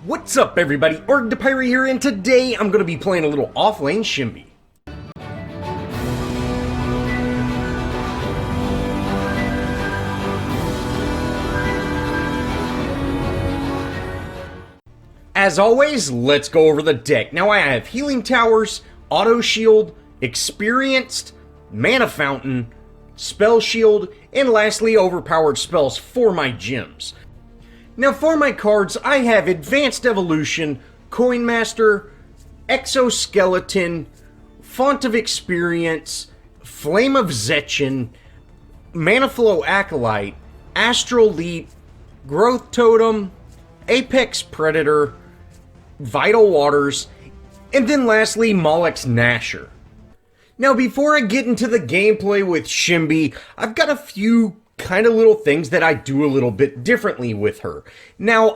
What's up everybody, Arrg the Pirate here, and today I'm going to be playing a little offlane Shinbi. As always, let's go over the deck. Now I have Healing Towers, Auto Shield, Experienced, Mana Fountain, Spell Shield, and lastly Overpowered Spells for my gems. Now for my cards, I have Advanced Evolution, Coin Master, Exoskeleton, Font of Experience, Flame of Zetchin, Mana Flow Acolyte, Astral Leap, Growth Totem, Apex Predator, Vital Waters, and then lastly Molix Nasher. Now before I get into the gameplay with Shinbi, I've got a few kind of little things that I do a little bit differently with her. Now,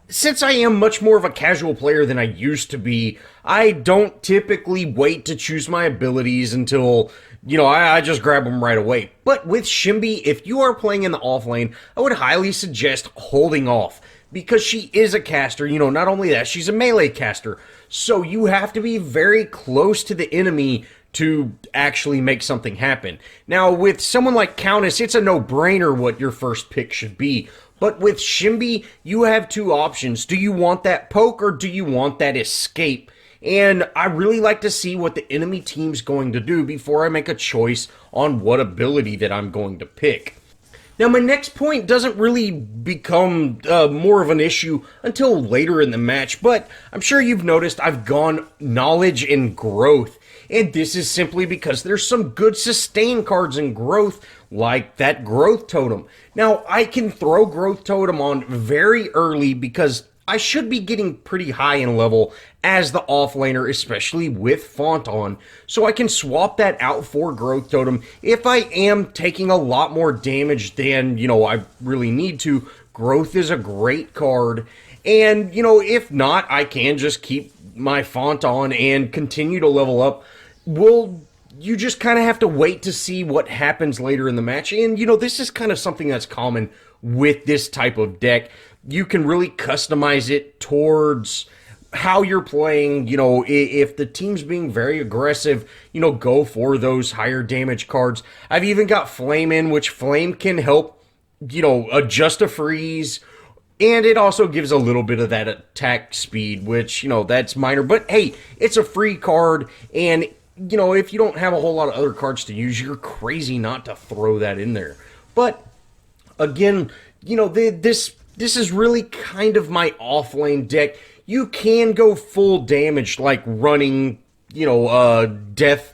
since I am much more of a casual player than I used to be, I don't typically wait to choose my abilities until, I just grab them right away. But with Shinbi, if you are playing in the offlane, I would highly suggest holding off, because she is a caster. Not only that, she's a melee caster, so you have to be very close to the enemy to actually make something happen. Now, with someone like Countess, it's a no-brainer what your first pick should be. But with Shinbi, you have two options. Do you want that poke or do you want that escape? And I really like to see what the enemy team's going to do before I make a choice on what ability that I'm going to pick. Now, my next point doesn't really become more of an issue until later in the match, but I'm sure you've noticed I've gone Knowledge and Growth. And this is simply because there's some good sustain cards in Growth, like that Growth Totem. Now, I can throw Growth Totem on very early because I should be getting pretty high in level as the offlaner, especially with Font on. So I can swap that out for Growth Totem if I am taking a lot more damage than, I really need to. Growth is a great card. And, if not, I can just keep my Font on and continue to level up. Well, you just kind of have to wait to see what happens later in the match. And, this is kind of something that's common with this type of deck. You can really customize it towards how you're playing. If the team's being very aggressive, go for those higher damage cards. I've even got Flame in, which Flame can help, adjust a freeze. And it also gives a little bit of that attack speed, which, that's minor. But hey, it's a free card, and if you don't have a whole lot of other cards to use, you're crazy not to throw that in there. But again, this is really kind of my offlane deck. You can go full damage, like running, Death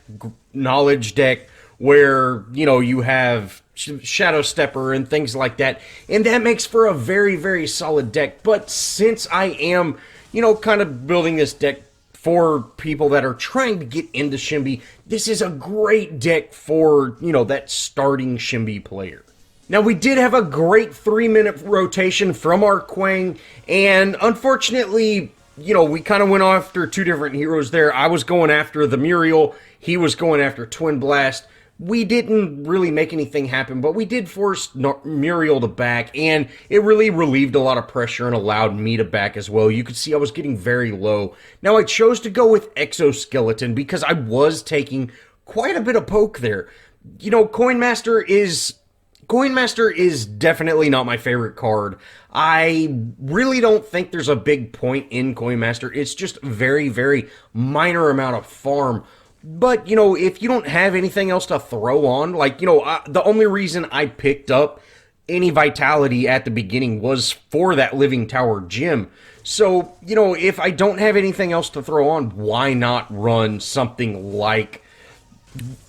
Knowledge deck, where, you have Shadow Stepper and things like that. And that makes for a very, very solid deck. But since I am, kind of building this deck for people that are trying to get into Shinbi, this is a great deck for, that starting Shinbi player. Now, we did have a great 3-minute rotation from our Quang, and unfortunately, we kind of went after two different heroes there. I was going after the Muriel, he was going after Twin Blast. We didn't really make anything happen, but we did force Muriel to back, and it really relieved a lot of pressure and allowed me to back as well. You could see I was getting very low. Now, I chose to go with Exoskeleton because I was taking quite a bit of poke there. Coin Master is definitely not my favorite card. I really don't think there's a big point in Coin Master. It's just very, very minor amount of farm. But, if you don't have anything else to throw on, the only reason I picked up any Vitality at the beginning was for that Living Tower gem. So, if I don't have anything else to throw on, why not run something like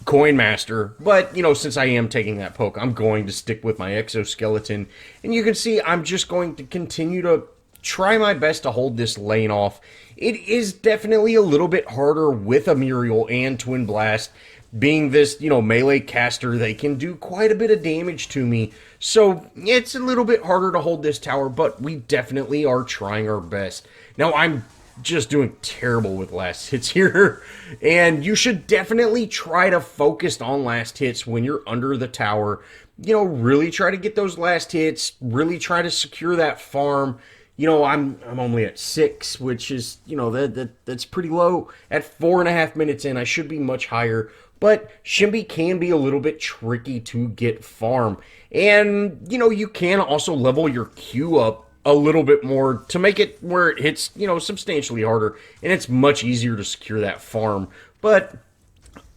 Coin Master? But, since I am taking that poke, I'm going to stick with my Exoskeleton. And you can see I'm just going to continue to try my best to hold this lane off. It is definitely a little bit harder with a Muriel and Twin Blast. Being this, melee caster, they can do quite a bit of damage to me. So, it's a little bit harder to hold this tower, but we definitely are trying our best. Now, I'm just doing terrible with last hits here. And you should definitely try to focus on last hits when you're under the tower. Really try to get those last hits. Really try to secure that farm. I'm only at 6, which is, that's pretty low. At 4.5 minutes in, I should be much higher. But Shinbi can be a little bit tricky to get farm. And, you can also level your Q up a little bit more to make it where it hits, substantially harder. And it's much easier to secure that farm. But,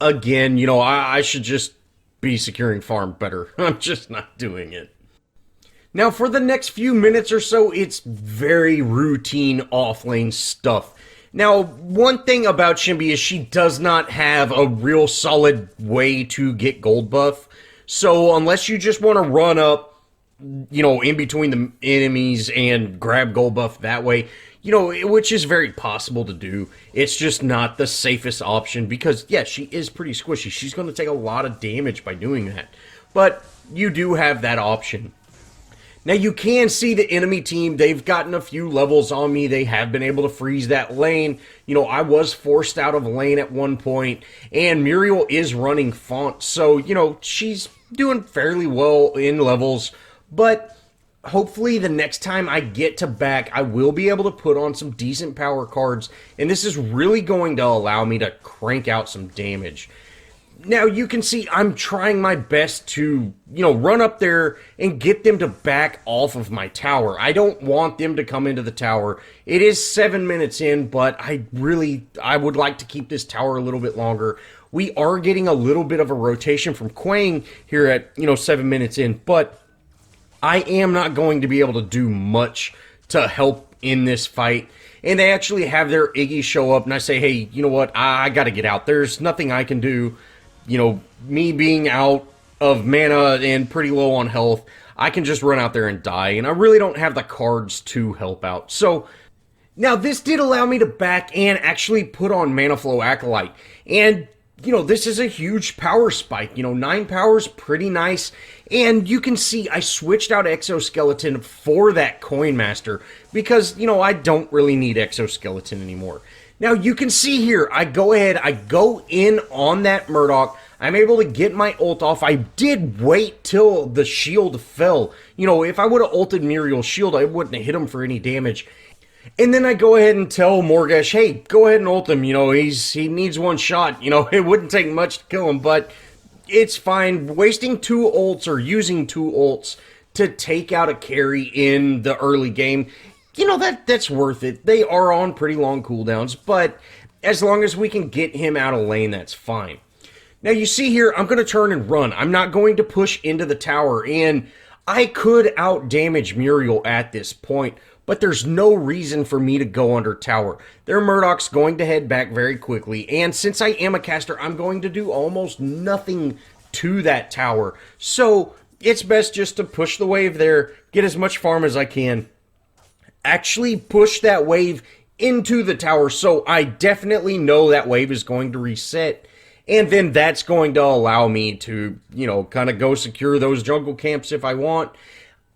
again, I should just be securing farm better. I'm just not doing it. Now, for the next few minutes or so, it's very routine offlane stuff. Now, one thing about Shinbi is she does not have a real solid way to get gold buff. So, unless you just want to run up, in between the enemies and grab gold buff that way, which is very possible to do, it's just not the safest option because, yeah, she is pretty squishy. She's going to take a lot of damage by doing that. But you do have that option. Now, you can see the enemy team, they've gotten a few levels on me. They have been able to freeze that lane. I was forced out of lane at one point, and Muriel is running Font, so, she's doing fairly well in levels, but hopefully the next time I get to back, I will be able to put on some decent power cards, and this is really going to allow me to crank out some damage. Now, you can see I'm trying my best to, run up there and get them to back off of my tower. I don't want them to come into the tower. It is 7 minutes in, but I would like to keep this tower a little bit longer. We are getting a little bit of a rotation from Quang here at, 7 minutes in, but I am not going to be able to do much to help in this fight. And they actually have their Iggy show up, and I say, hey, you know what, I gotta get out. There's nothing I can do. Me being out of mana and pretty low on health, I can just run out there and die, and I really don't have the cards to help out. So, now this did allow me to back and actually put on Mana Flow Acolyte, and, this is a huge power spike. 9 power is pretty nice, and you can see I switched out Exoskeleton for that Coin Master, because, I don't really need Exoskeleton anymore. Now, you can see here, I go in on that Murdoch, I'm able to get my ult off. I did wait till the shield fell. If I would have ulted Muriel's shield, I wouldn't have hit him for any damage. And then I go ahead and tell Morgesh, hey, go ahead and ult him, he needs one shot. It wouldn't take much to kill him, but it's fine. Wasting 2 ults or using 2 ults to take out a carry in the early game, that's worth it. They are on pretty long cooldowns, but as long as we can get him out of lane, that's fine. Now, you see here, I'm going to turn and run. I'm not going to push into the tower, and I could out-damage Muriel at this point, but there's no reason for me to go under tower. Their Murdoch's going to head back very quickly, and since I am a caster, I'm going to do almost nothing to that tower. So, it's best just to push the wave there, get as much farm as I can, actually push that wave into the tower, so I definitely know that wave is going to reset, and then that's going to allow me to, kind of go secure those jungle camps if I want.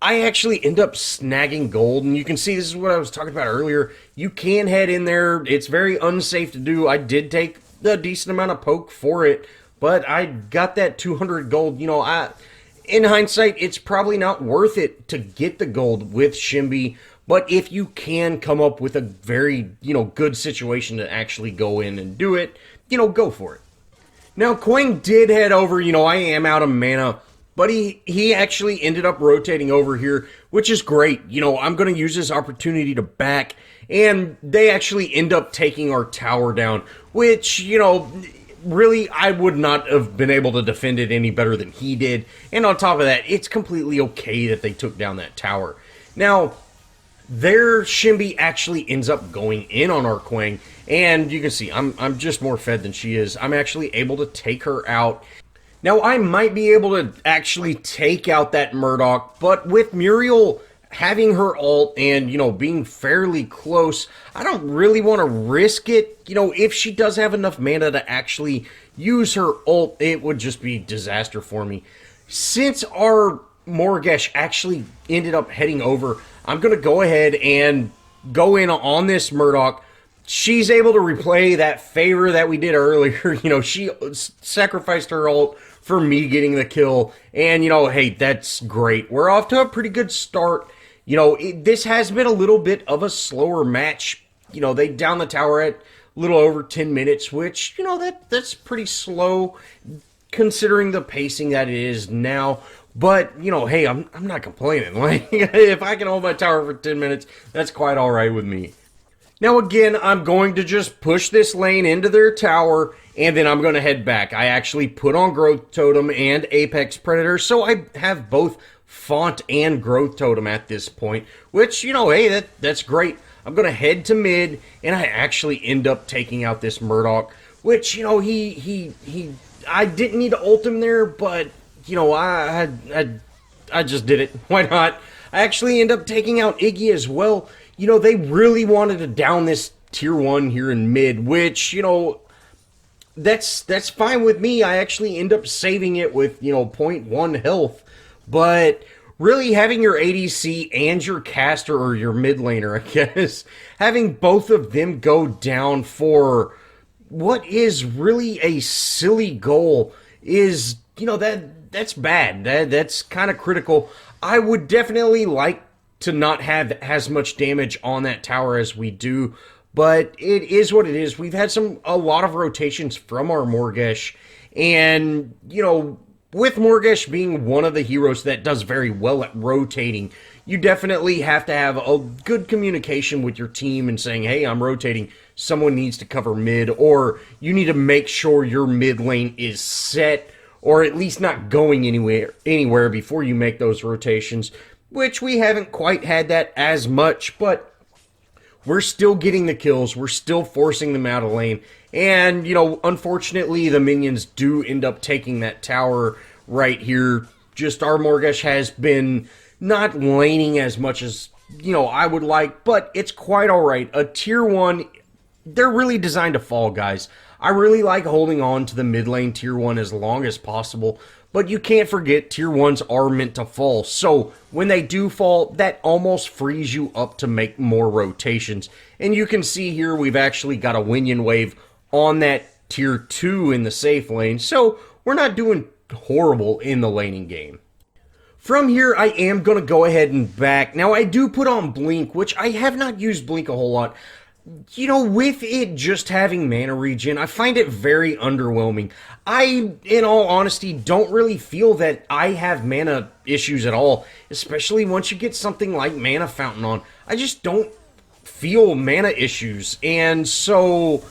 I actually end up snagging gold, and you can see this is what I was talking about earlier. You can head in there. It's very unsafe to do. I did take a decent amount of poke for it, but I got that 200 gold. In hindsight, it's probably not worth it to get the gold with Shinbi. But if you can come up with a very, good situation to actually go in and do it, go for it. Now, Quang did head over, I am out of mana, but he actually ended up rotating over here, which is great. I'm going to use this opportunity to back, and they actually end up taking our tower down, which, really, I would not have been able to defend it any better than he did. And on top of that, it's completely okay that they took down that tower. Now, their Shinbi actually ends up going in on our Quang, and you can see I'm just more fed than she is. I'm actually able to take her out. Now, I might be able to actually take out that Murdoch, but with Muriel having her ult and, being fairly close, I don't really want to risk it. If she does have enough mana to actually use her ult, it would just be disaster for me. Since our Morgesh actually ended up heading over, I'm going to go ahead and go in on this Murdoch. She's able to replay that favor that we did earlier. She sacrificed her ult for me getting the kill. And, hey, that's great. We're off to a pretty good start. this has been a little bit of a slower match. They down the tower at a little over 10 minutes, which, that's pretty slow considering the pacing that it is now. But, hey, I'm not complaining. Like, if I can hold my tower for 10 minutes, that's quite all right with me. Now, again, I'm going to just push this lane into their tower, and then I'm going to head back. I actually put on Growth Totem and Apex Predator, so I have both Font and Growth Totem at this point, which, hey, that's great. I'm going to head to mid, and I actually end up taking out this Murdoch, which, I didn't need to ult him there, but, I just did it. Why not? I actually end up taking out Iggy as well. They really wanted to down this tier 1 here in mid, which, that's fine with me. I actually end up saving it with, 0.1 health. But really having your ADC and your caster, or your mid laner, I guess, having both of them go down for what is really a silly goal is, that's bad. That's kind of critical. I would definitely like to not have as much damage on that tower as we do, but it is what it is. We've had a lot of rotations from our Morgesh, and, with Morgesh being one of the heroes that does very well at rotating, you definitely have to have a good communication with your team and saying, hey, I'm rotating, someone needs to cover mid, or you need to make sure your mid lane is set, or at least not going anywhere before you make those rotations, which we haven't quite had that as much, but we're still getting the kills, we're still forcing them out of lane, and, unfortunately, the minions do end up taking that tower right here. Just our Morgesh has been not laning as much as, I would like, but it's quite alright. A tier 1, they're really designed to fall, guys. I really like holding on to the mid lane tier 1 as long as possible, but you can't forget tier 1s are meant to fall. So when they do fall, that almost frees you up to make more rotations. And you can see here we've actually got a Winion wave on that tier 2 in the safe lane, so we're not doing horrible in the laning game. From here, I am going to go ahead and back. Now, I do put on Blink, which I have not used Blink a whole lot. With it just having mana regen, I find it very underwhelming. I, in all honesty, don't really feel that I have mana issues at all, especially once you get something like Mana Fountain on. I just don't feel mana issues, and so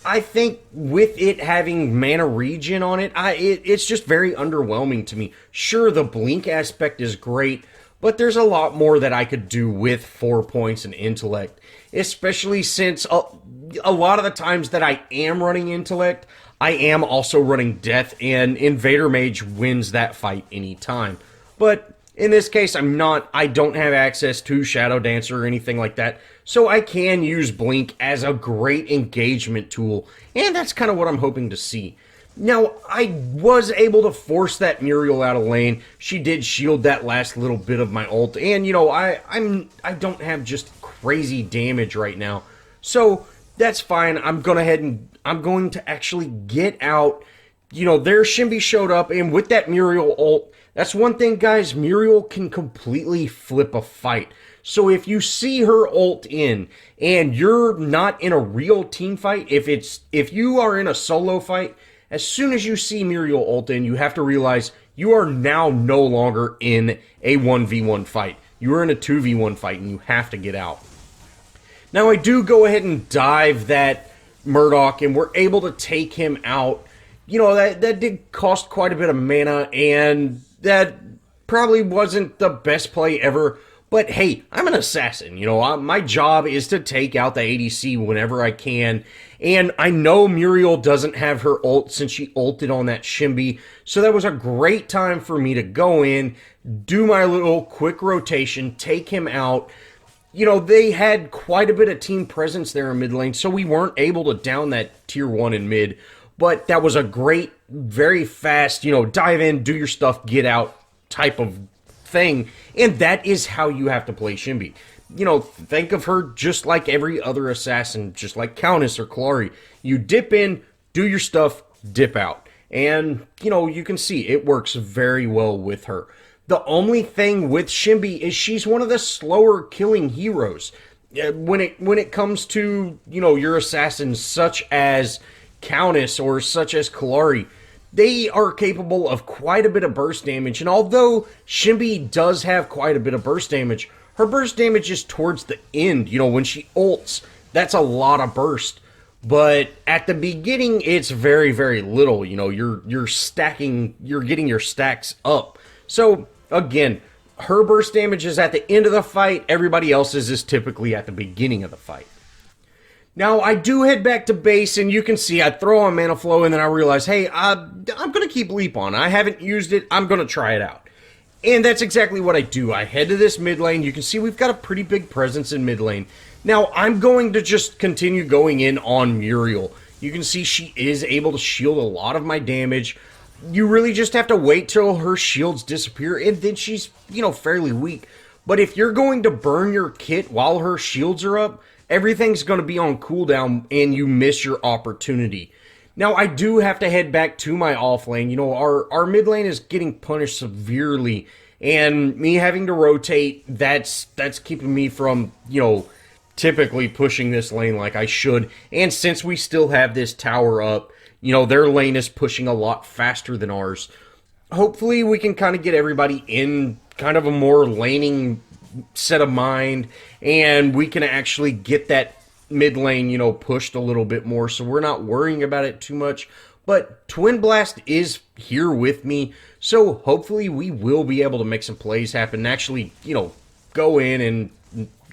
I think with it having mana regen on it, it's just very underwhelming to me. Sure, the Blink aspect is great, but there's a lot more that I could do with 4 points and intellect, especially since a lot of the times that I am running intellect, I am also running death, and Invader Mage wins that fight anytime. But in this case, I don't have access to Shadow Dancer or anything like that, so I can use Blink as a great engagement tool, and that's kind of what I'm hoping to see. Now, I was able to force that Muriel out of lane. She did shield that last little bit of my ult, and, I don't have just crazy damage right now, so that's fine. I'm going to actually get out. Their Shinbi showed up, and with that Muriel ult, that's one thing, guys, Muriel can completely flip a fight. So if you see her ult in, and you're not in a real team fight, if you are in a solo fight, as soon as you see Muriel ult in, you have to realize you are now no longer in a 1v1 fight. You are in a 2v1 fight, and you have to get out. Now, I do go ahead and dive that Murdoch, and we're able to take him out. That did cost quite a bit of mana, and that probably wasn't the best play ever. But hey, I'm an assassin, my job is to take out the ADC whenever I can, and I know Muriel doesn't have her ult since she ulted on that Shinbi, so that was a great time for me to go in, do my little quick rotation, take him out. They had quite a bit of team presence there in mid lane, so we weren't able to down that tier 1 in mid, but that was a great, very fast, dive in, do your stuff, get out type of thing, and that is how you have to play Shinbi. Think of her just like every other assassin, just like Countess or Clary. You dip in, do your stuff, dip out. And, you can see it works very well with her. The only thing with Shinbi is she's one of the slower killing heroes. When it comes to, your assassins such as Countess or such as Kalari, they are capable of quite a bit of burst damage. And although Shinbi does have quite a bit of burst damage, her burst damage is towards the end. When she ults, that's a lot of burst. But at the beginning, it's very, very little. You're stacking, you're getting your stacks up. So again, her burst damage is at the end of the fight. Everybody else's is typically at the beginning of the fight. Now, I do head back to base, and you can see I throw on Mana Flow, and then I realize, hey, I'm going to keep Leap on. I haven't used it. I'm going to try it out. And that's exactly what I do. I head to this mid lane. You can see we've got a pretty big presence in mid lane. Now, I'm going to just continue going in on Muriel. You can see she is able to shield a lot of my damage. You really just have to wait till her shields disappear, and then she's, fairly weak. But if you're going to burn your kit while her shields are up, everything's going to be on cooldown, and you miss your opportunity. Now, I do have to head back to my offlane. Our mid lane is getting punished severely, and me having to rotate, that's keeping me from, typically pushing this lane like I should. And since we still have this tower up, their lane is pushing a lot faster than ours. Hopefully we can kind of get everybody in kind of a more laning set of mind, and we can actually get that mid lane, pushed a little bit more, so we're not worrying about it too much. But Twin Blast is here with me, so hopefully we will be able to make some plays happen and actually, go in and,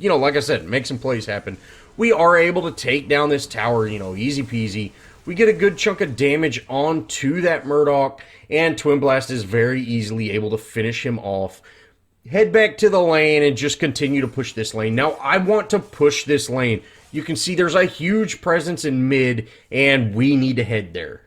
like I said, make some plays happen. We are able to take down this tower, easy peasy. We get a good chunk of damage onto that Murdoch, and Twin Blast is very easily able to finish him off. Head back to the lane and just continue to push this lane. Now, I want to push this lane. You can see there's a huge presence in mid, and we need to head there.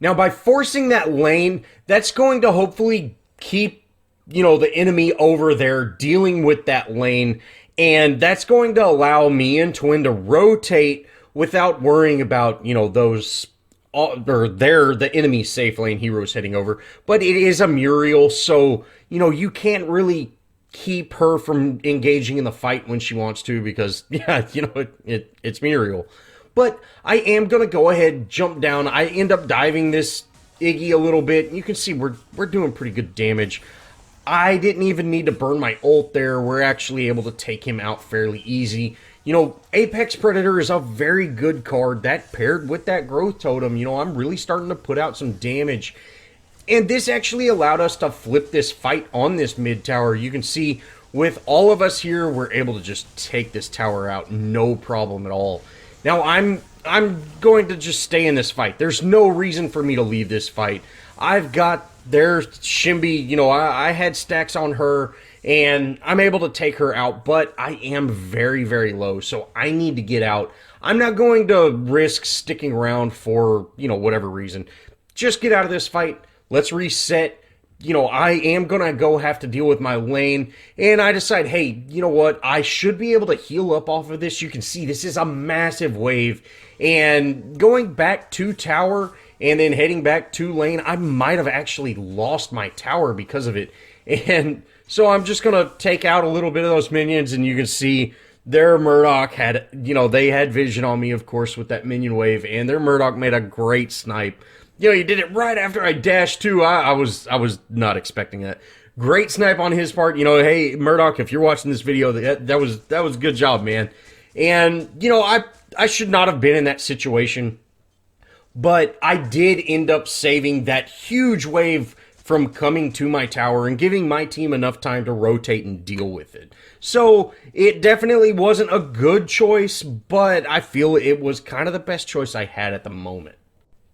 Now, by forcing that lane, that's going to hopefully keep, the enemy over there dealing with that lane, and that's going to allow me and Twin to rotate without worrying about, the enemy safe lane heroes heading over. But it is a Muriel, so, you can't really keep her from engaging in the fight when she wants to because, it's Muriel. But I am going to go ahead, jump down. I end up diving this Iggy a little bit. You can see we're doing pretty good damage. I didn't even need to burn my ult there. We're actually able to take him out fairly easy. Apex Predator is a very good card. That paired with that Growth Totem, I'm really starting to put out some damage. And this actually allowed us to flip this fight on this mid tower. You can see with all of us here, we're able to just take this tower out, no problem at all. Now, I'm going to just stay in this fight. There's no reason for me to leave this fight. I've got their Shinbi, I had stacks on her, and I'm able to take her out, but I am very, very low, so I need to get out. I'm not going to risk sticking around for, whatever reason. Just get out of this fight. Let's reset. I am going to go have to deal with my lane, and I decide, hey, you know what? I should be able to heal up off of this. You can see this is a massive wave, and going back to tower and then heading back to lane, I might have actually lost my tower because of it. And so I'm just going to take out a little bit of those minions, and you can see their Murdoch had, they had vision on me, of course, with that minion wave, and their Murdoch made a great snipe. He did it right after I dashed too. I was not expecting that. Great snipe on his part. Hey, Murdoch, if you're watching this video, that was a good job, man. And, I should not have been in that situation, but I did end up saving that huge wave from coming to my tower and giving my team enough time to rotate and deal with it. So it definitely wasn't a good choice, but I feel it was kind of the best choice I had at the moment.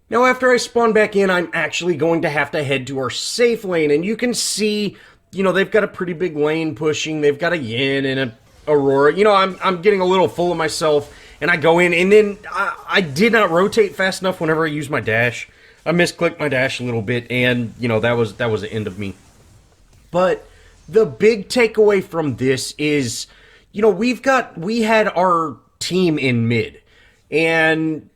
Now, after I spawn back in, I'm actually going to have to head to our safe lane, and you can see, they've got a pretty big lane pushing. They've got a Yin and a Aurora. I'm getting a little full of myself, and I go in, and then I did not rotate fast enough whenever I used my dash. I misclicked my dash a little bit, and, that was the end of me. But the big takeaway from this is, we had our team in mid, and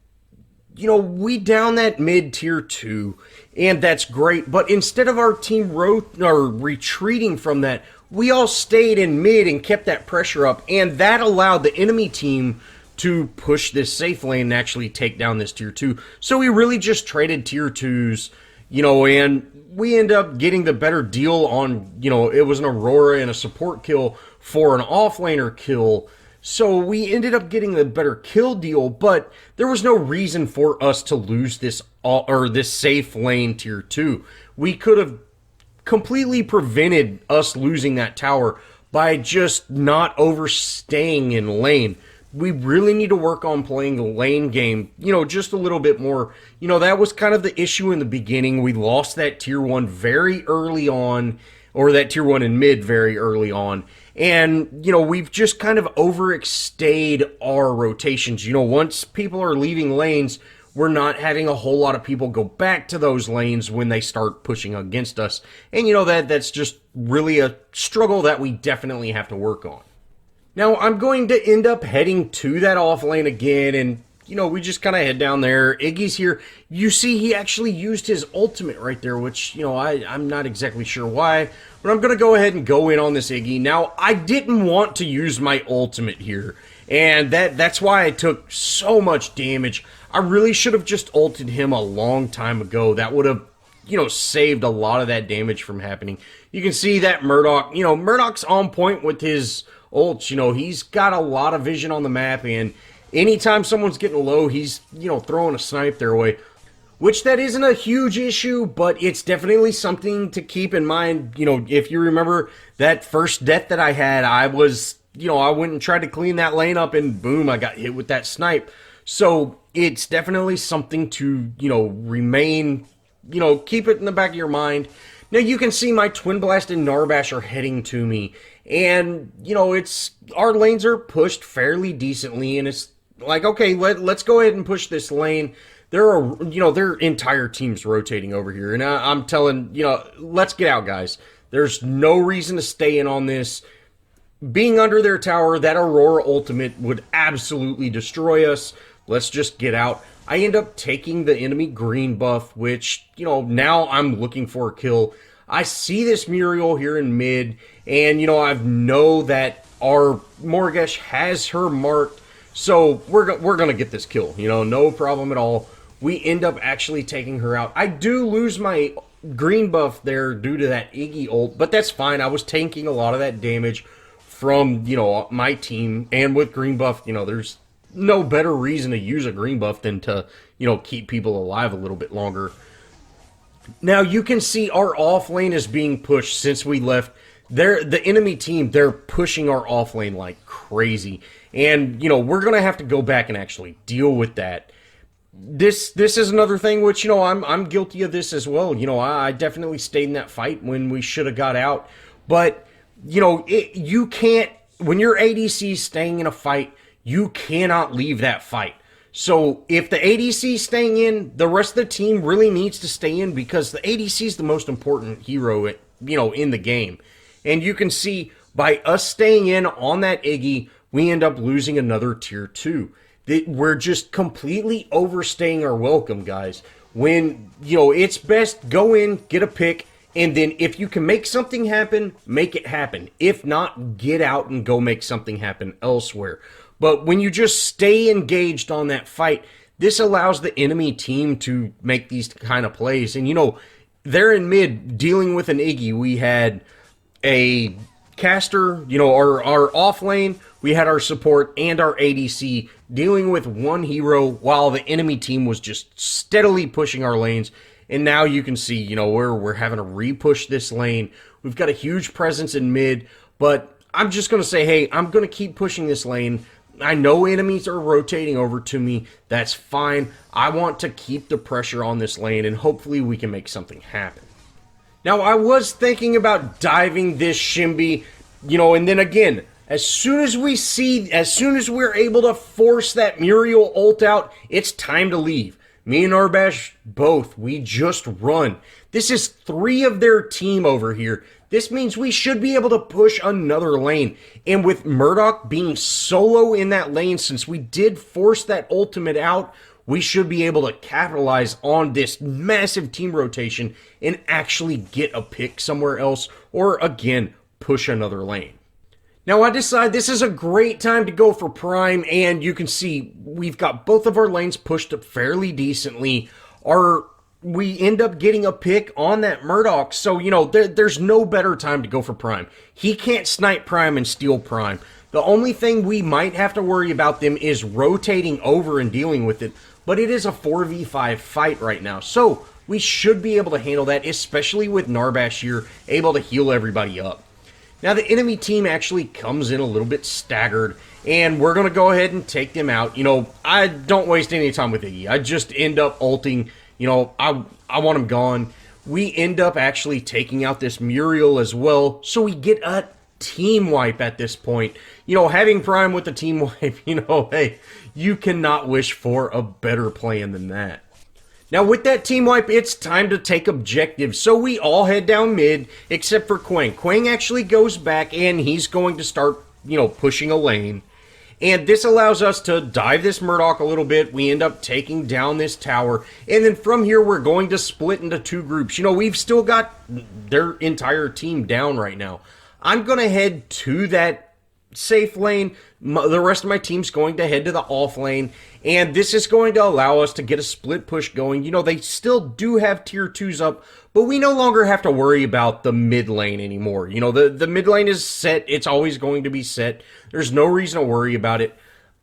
we down that mid tier 2, and that's great, but instead of our team retreating from that, we all stayed in mid and kept that pressure up, and that allowed the enemy team to push this safe lane and actually take down this tier 2. So we really just traded tier 2s, and we end up getting the better deal on, it was an Aurora and a support kill for an offlaner kill. So we ended up getting the better kill deal, but there was no reason for us to lose this safe lane tier 2. We could have completely prevented us losing that tower by just not overstaying in lane. We really need to work on playing the lane game, just a little bit more. That was kind of the issue in the beginning. We lost that tier 1 very early on, or that tier 1 in mid very early on. And, we've just kind of overstayed our rotations. Once people are leaving lanes, we're not having a whole lot of people go back to those lanes when they start pushing against us. And, that's just really a struggle that we definitely have to work on. Now, I'm going to end up heading to that off lane again, and, we just kind of head down there. Iggy's here. You see, he actually used his ultimate right there, which, I'm not exactly sure why, but I'm going to go ahead and go in on this Iggy. Now, I didn't want to use my ultimate here, and that's why I took so much damage. I really should have just ulted him a long time ago. That would have, saved a lot of that damage from happening. You can see that Murdoch, Murdoch's on point with his ults. He's got a lot of vision on the map, and anytime someone's getting low, he's, throwing a snipe their way. Which that isn't a huge issue, but it's definitely something to keep in mind. If you remember that first death that I had, I was, I went and tried to clean that lane up, and boom, I got hit with that snipe. So it's definitely something to, remain, keep it in the back of your mind. Now you can see my Twin Blast and Narbash are heading to me, and, our lanes are pushed fairly decently, and it's like, okay, let's go ahead and push this lane. There are, their entire team's rotating over here, and I'm telling, let's get out, guys. There's no reason to stay in on this. Being under their tower, that Aurora ultimate would absolutely destroy us. Let's just get out. I end up taking the enemy green buff, which, now I'm looking for a kill. I see this Muriel here in mid, and, I know that our Morgesh has her marked, so we're going to get this kill, no problem at all. We end up actually taking her out. I do lose my green buff there due to that Iggy ult, but that's fine. I was tanking a lot of that damage from, my team, and with green buff, there's no better reason to use a green buff than to, keep people alive a little bit longer. Now, you can see our off lane is being pushed since we left. The enemy team, they're pushing our off lane like crazy. And, we're going to have to go back and actually deal with that. This is another thing which, I'm guilty of this as well. I definitely stayed in that fight when we should have got out. But, you can't, when your ADC is staying in a fight, you cannot leave that fight. So if the ADC is staying in, the rest of the team really needs to stay in, because the ADC is the most important hero, in the game. And you can see by us staying in on that Iggy, we end up losing another tier 2. We're just completely overstaying our welcome, guys. When, it's best, go in, get a pick, and then if you can make something happen, make it happen. If not, get out and go make something happen elsewhere. But when you just stay engaged on that fight, this allows the enemy team to make these kind of plays. And, they're in mid dealing with an Iggy. We had a caster, our off lane, we had our support and our ADC dealing with one hero while the enemy team was just steadily pushing our lanes. And now you can see, we're having to re-push this lane. We've got a huge presence in mid, but I'm just going to say, hey, I'm going to keep pushing this lane. I know enemies are rotating over to me. That's fine. I want to keep the pressure on this lane, and hopefully we can make something happen. Now, I was thinking about diving this Shinbi, and then again, as soon as we're able to force that Muriel ult out, it's time to leave. Me and Arbash, both, we just run. This is 3 of their team over here. This means we should be able to push another lane. And with Murdoch being solo in that lane, since we did force that ultimate out, we should be able to capitalize on this massive team rotation and actually get a pick somewhere else, or again, push another lane. Now I decide this is a great time to go for Prime, and you can see we've got both of our lanes pushed up fairly decently. We end up getting a pick on that Murdoch, so, you know, there's no better time to go for Prime. He can't snipe Prime and steal Prime. The only thing we might have to worry about them is rotating over and dealing with it, but it is a 4v5 fight right now, so we should be able to handle that, especially with Narbash here, able to heal everybody up. Now the enemy team actually comes in a little bit staggered, and we're going to go ahead and take them out. You know, I don't waste any time with Iggy. I just end up ulting. You know, I want him gone. We end up actually taking out this Muriel as well, so we get a team wipe at this point. You know, having Prime with the team wipe, you know, hey, you cannot wish for a better plan than that. Now with that team wipe, it's time to take objectives, so we all head down mid, except for Quang. Quang actually goes back, and he's going to start, you know, pushing a lane. And this allows us to dive this Murdoch a little bit. We end up taking down this tower. And then from here, we're going to split into two groups. You know, we've still got their entire team down right now. I'm going to head to that safe lane. The rest of my team's going to head to the off lane. And this is going to allow us to get a split push going. You know, they still do have tier 2s up, but we no longer have to worry about the mid lane anymore. You know, the mid lane is set. It's always going to be set. There's no reason to worry about it.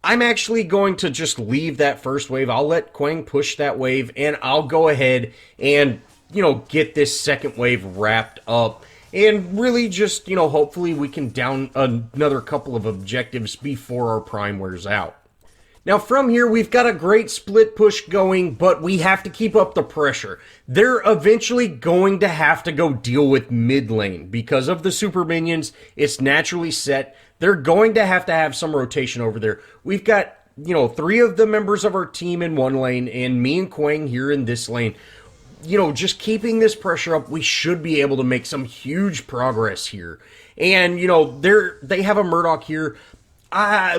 I'm actually going to just leave that first wave. I'll let Quang push that wave, and I'll go ahead and, you know, get this second wave wrapped up. And really just, you know, hopefully we can down another couple of objectives before our Prime wears out. Now from here, we've got a great split push going, but we have to keep up the pressure. They're eventually going to have to go deal with mid lane. Because of the super minions, it's naturally set. They're going to have some rotation over there. We've got, you know, 3 of the members of our team in one lane, and me and Quang here in this lane. You know, just keeping this pressure up, we should be able to make some huge progress here. And, you know, they have a Murdoch here.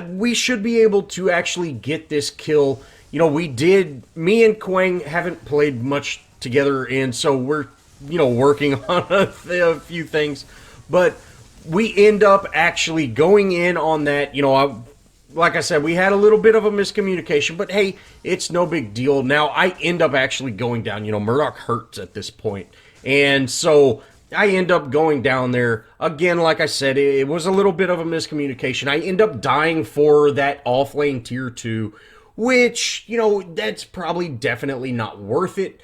We should be able to actually get this kill. You know, me and Quang haven't played much together, and so we're, you know, working on a few things. But we end up actually going in on that. You know, like I said, we had a little bit of a miscommunication, but hey, it's no big deal. Now I end up actually going down. You know, Murdoch hurts at this point, and so I end up going down there. Again, like I said, it was a little bit of a miscommunication. I end up dying for that offlane tier 2, which, you know, that's probably definitely not worth it.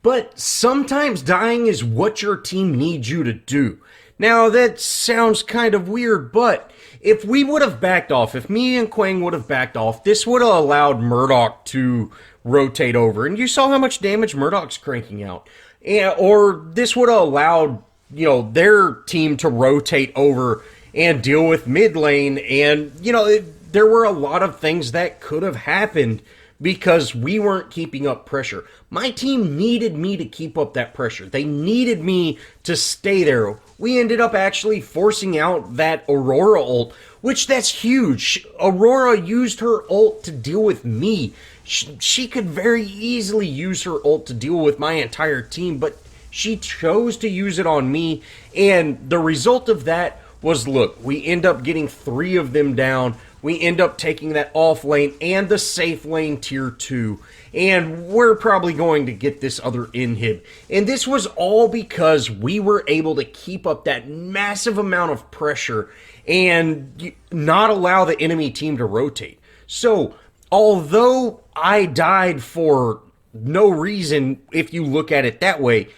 But sometimes dying is what your team needs you to do. Now, that sounds kind of weird, but if we would have backed off, if me and Quang would have backed off, this would have allowed Murdoch to rotate over. And you saw how much damage Murdoch's cranking out. Or this would have allowed, you know, their team to rotate over and deal with mid lane. And, you know, there were a lot of things that could have happened because we weren't keeping up pressure. My team needed me to keep up that pressure. They needed me to stay there. We ended up actually forcing out that Aurora ult, which that's huge. Aurora used her ult to deal with me. She could very easily use her ult to deal with my entire team, but she chose to use it on me, and the result of that was, look, we end up getting 3 of them down. We end up taking that off lane and the safe lane tier 2, and we're probably going to get this other inhib. And this was all because we were able to keep up that massive amount of pressure and not allow the enemy team to rotate. So, although I died for no reason, if you look at it that way,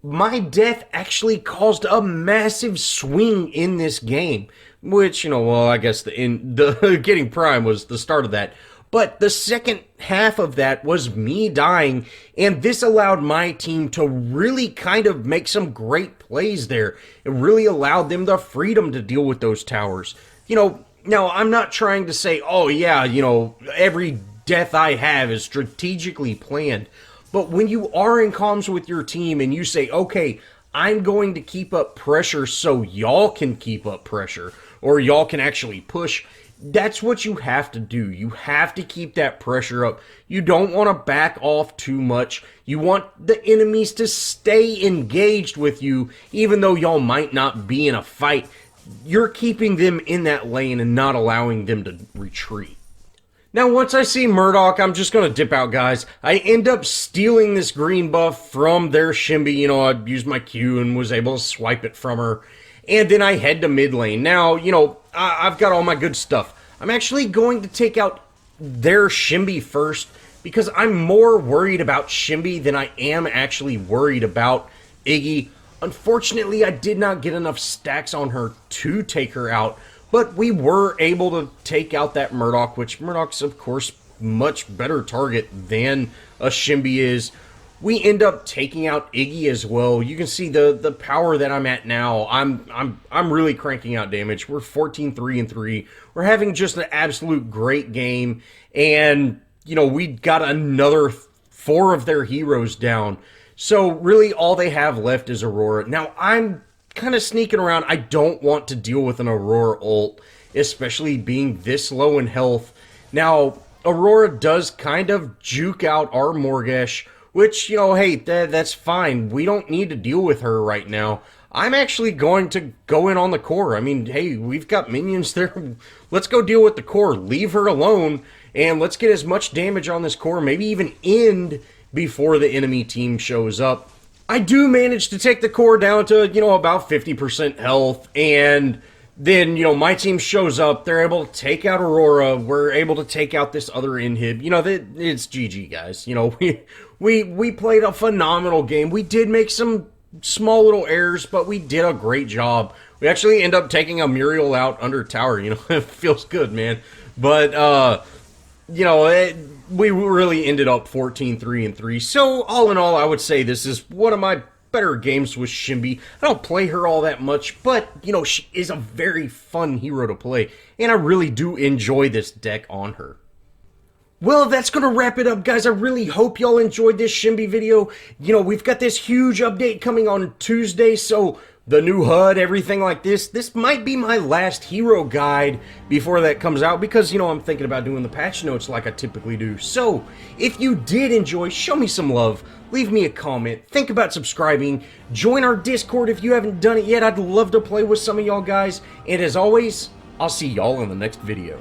my death actually caused a massive swing in this game. Which, you know, well, I guess the getting Prime was the start of that. But the second half of that was me dying, and this allowed my team to really kind of make some great plays there. It really allowed them the freedom to deal with those towers. You know, now I'm not trying to say, oh yeah, you know, every death I have is strategically planned. But when you are in comms with your team and you say, okay, I'm going to keep up pressure so y'all can keep up pressure, or y'all can actually push, that's what you have to do. You have to keep that pressure up. You don't want to back off too much. You want the enemies to stay engaged with you, even though y'all might not be in a fight. You're keeping them in that lane and not allowing them to retreat. Now, once I see Murdoch, I'm just going to dip out, guys. I end up stealing this green buff from their Shinbi. You know, I used my Q and was able to swipe it from her. And then I head to mid lane. Now, you know, I've got all my good stuff. I'm actually going to take out their Shinbi first because I'm more worried about Shinbi than I am actually worried about Iggy. Unfortunately, I did not get enough stacks on her to take her out, but we were able to take out that Murdoch, which Murdoch's, of course, much better target than a Shinbi is. We end up taking out Iggy as well. You can see the power that I'm at now. I'm really cranking out damage. We're 14-3-3. We're having just an absolute great game, and you know, we got another 4 of their heroes down. So really all they have left is Aurora. Now I'm kind of sneaking around. I don't want to deal with an Aurora ult, especially being this low in health. Now Aurora does kind of juke out our Morgesh, which, you know, hey, that's fine. We don't need to deal with her right now. I'm actually going to go in on the core. I mean, hey, we've got minions there. Let's go deal with the core. Leave her alone, and let's get as much damage on this core, maybe even end before the enemy team shows up. I do manage to take the core down to, you know, about 50% health, and then, you know, my team shows up. They're able to take out Aurora. We're able to take out this other inhib. You know, it's GG, guys. You know, we played a phenomenal game. We did make some small little errors, but we did a great job. We actually end up taking a Muriel out under tower. You know, it feels good, man. But, you know, we really ended up 14-3-3. So, all in all, I would say this is one of my better games with Shinbi. I don't play her all that much, but, you know, she is a very fun hero to play, and I really do enjoy this deck on her. Well, that's going to wrap it up, guys. I really hope y'all enjoyed this Shinbi video. You know, we've got this huge update coming on Tuesday, so the new HUD, everything like this might be my last hero guide before that comes out because, you know, I'm thinking about doing the patch notes like I typically do. So, if you did enjoy, show me some love. Leave me a comment. Think about subscribing. Join our Discord if you haven't done it yet. I'd love to play with some of y'all guys. And as always, I'll see y'all in the next video.